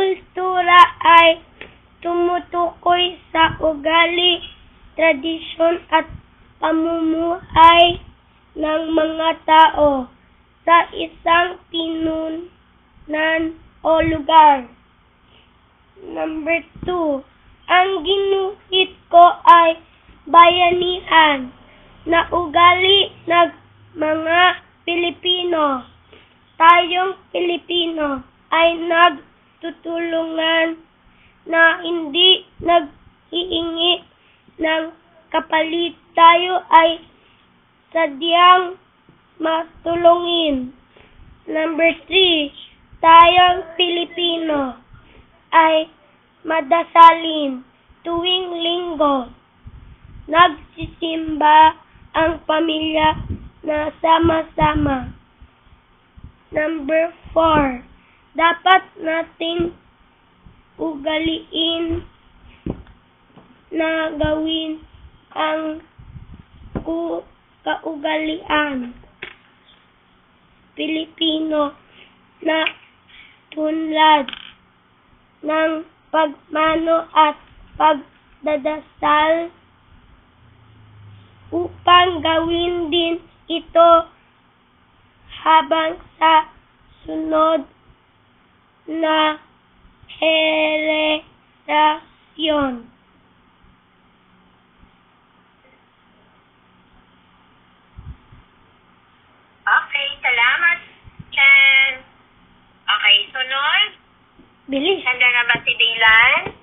kultura ay tumutukoy sa ugali, tradisyon at pamumuhay ng mga tao sa isang pinunan o lugar. Number 2, ang ginuhit ko ay bayanihan na ugali ng mga Pilipino. Tayong Pilipino ay nagtutulungan na hindi naghihingi ng kapalit. Tayo ay sadyang matulungin. Number 3, tayong Pilipino ay madasalin tuwing linggo. Nagsisimba ang pamilya na sama-sama. Number 4, dapat nating ugaliin na gawin ang kaugalian Pilipino na tunlad ng pagmano at pagdadasal upang gawin din ito habang sa sunod na henerasyon. Okay, salamat, Chen. Okay, sunod. Bilis. Handa na ba si Daylan?